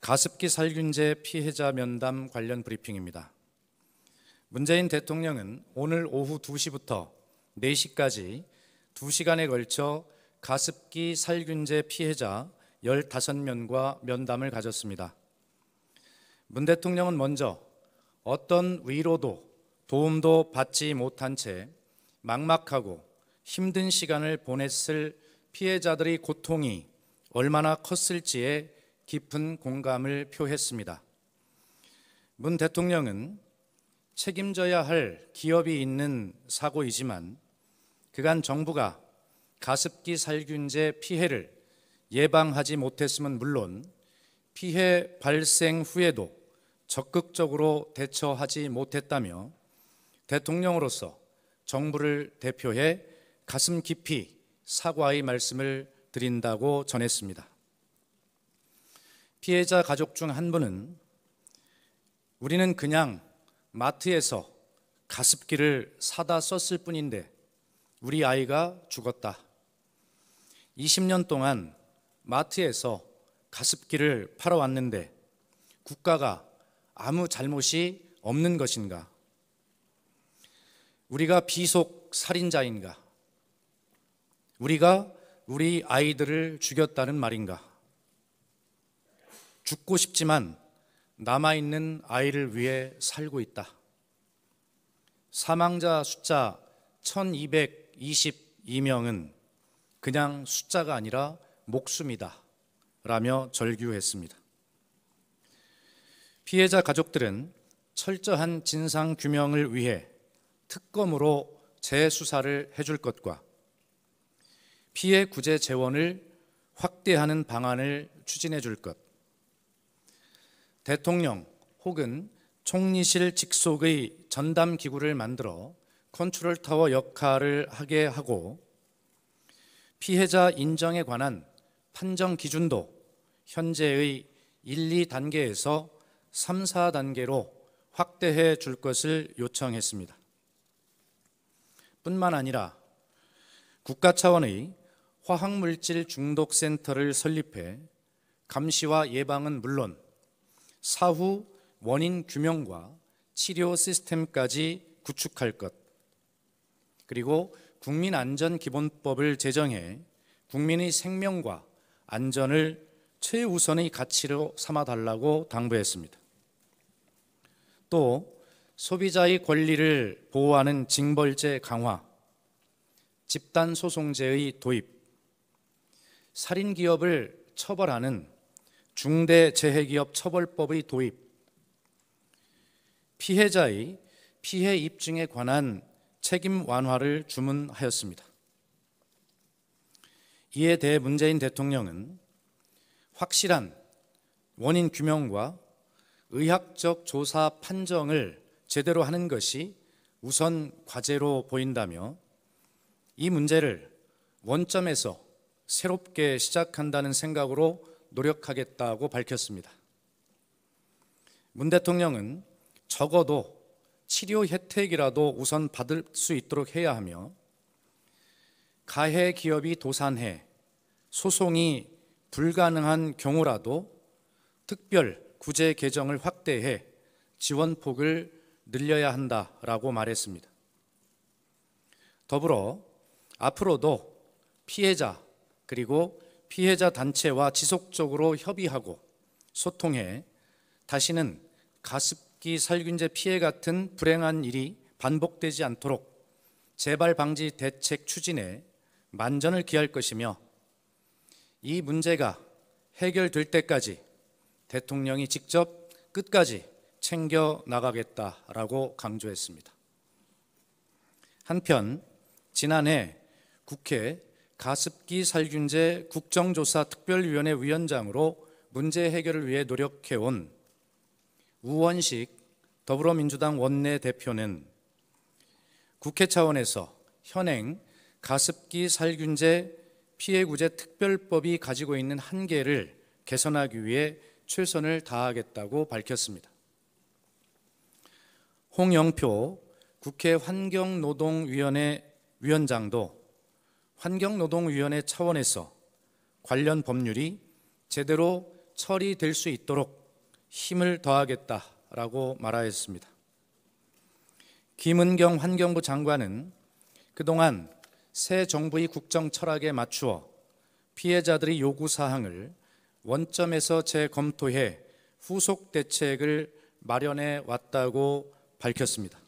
가습기 살균제 피해자 면담 관련 브리핑입니다. 문재인 대통령은 오늘 오후 2시부터 4시까지 2시간에 걸쳐 가습기 살균제 피해자 15명과 면담을 가졌습니다. 문 대통령은 먼저 어떤 위로도 도움도 받지 못한 채 막막하고 힘든 시간을 보냈을 피해자들의 고통이 얼마나 컸을지에 깊은 공감을 표했습니다. 문 대통령은 책임져야 할 기업이 있는 사고이지만 그간 정부가 가습기 살균제 피해를 예방하지 못했음은 물론 피해 발생 후에도 적극적으로 대처하지 못했다며 대통령으로서 정부를 대표해 가슴 깊이 사과의 말씀을 드린다고 전했습니다. 피해자 가족 중 한 분은 우리는 그냥 마트에서 가습기를 사다 썼을 뿐인데 우리 아이가 죽었다. 20년 동안 마트에서 가습기를 팔아왔는데 국가가 아무 잘못이 없는 것인가? 우리가 비속 살인자인가? 우리가 우리 아이들을 죽였다는 말인가? 죽고 싶지만 남아있는 아이를 위해 살고 있다. 사망자 숫자 1222명은 그냥 숫자가 아니라 목숨이다 라며 절규했습니다. 피해자 가족들은 철저한 진상 규명을 위해 특검으로 재수사를 해줄 것과 피해 구제 재원을 확대하는 방안을 추진해 줄 것, 대통령 혹은 총리실 직속의 전담 기구를 만들어 컨트롤 타워 역할을 하게 하고 피해자 인정에 관한 판정 기준도 현재의 1, 2단계에서 3, 4단계로 확대해 줄 것을 요청했습니다. 뿐만 아니라 국가 차원의 화학물질 중독 센터를 설립해 감시와 예방은 물론 사후 원인 규명과 치료 시스템까지 구축할 것, 그리고 국민안전기본법을 제정해 국민의 생명과 안전을 최우선의 가치로 삼아달라고 당부했습니다. 또 소비자의 권리를 보호하는 징벌제 강화, 집단소송제의 도입, 살인기업을 처벌하는 중대재해기업 처벌법의 도입, 피해자의 피해 입증에 관한 책임 완화를 주문하였습니다. 이에 대해 문재인 대통령은 확실한 원인 규명과 의학적 조사 판정을 제대로 하는 것이 우선 과제로 보인다며 이 문제를 원점에서 새롭게 시작한다는 생각으로 노력하겠다고 밝혔습니다. 문 대통령은 적어도 치료 혜택이라도 우선 받을 수 있도록 해야 하며 가해 기업이 도산해 소송이 불가능한 경우라도 특별 구제 계정을 확대해 지원폭을 늘려야 한다라고 말했습니다. 더불어 앞으로도 피해자 그리고 피해자 단체와 지속적으로 협의하고 소통해 다시는 가습기 살균제 피해 같은 불행한 일이 반복되지 않도록 재발 방지 대책 추진에 만전을 기할 것이며 이 문제가 해결될 때까지 대통령이 직접 끝까지 챙겨 나가겠다라고 강조했습니다. 한편 지난해 국회 가습기 살균제 국정조사 특별위원회 위원장으로 문제 해결을 위해 노력해온 우원식 더불어민주당 원내대표는 국회 차원에서 현행 가습기 살균제 피해구제 특별법이 가지고 있는 한계를 개선하기 위해 최선을 다하겠다고 밝혔습니다. 홍영표 국회 환경노동위원회 위원장도 환경노동위원회 차원에서 관련 법률이 제대로 처리될 수 있도록 힘을 더하겠다라고 말하였습니다. 김은경 환경부 장관은 그동안 새 정부의 국정 철학에 맞추어 피해자들의 요구 사항을 원점에서 재검토해 후속 대책을 마련해 왔다고 밝혔습니다.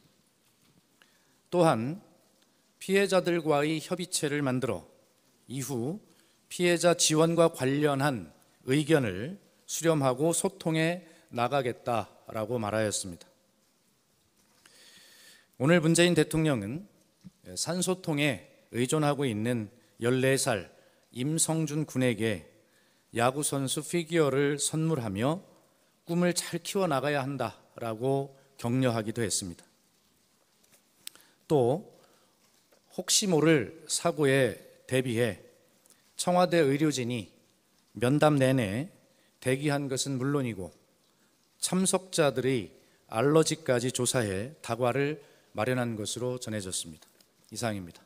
또한 피해자들과의 협의체를 만들어 이후 피해자 지원과 관련한 의견을 수렴하고 소통해 나가겠다라고 말하였습니다. 오늘 문재인 대통령은 산소통에 의존하고 있는 14살 임성준 군에게 야구선수 피규어를 선물하며 꿈을 잘 키워나가야 한다라고 격려하기도 했습니다. 또 혹시 모를 사고에 대비해 청와대 의료진이 면담 내내 대기한 것은 물론이고 참석자들의 알러지까지 조사해 다과를 마련한 것으로 전해졌습니다. 이상입니다.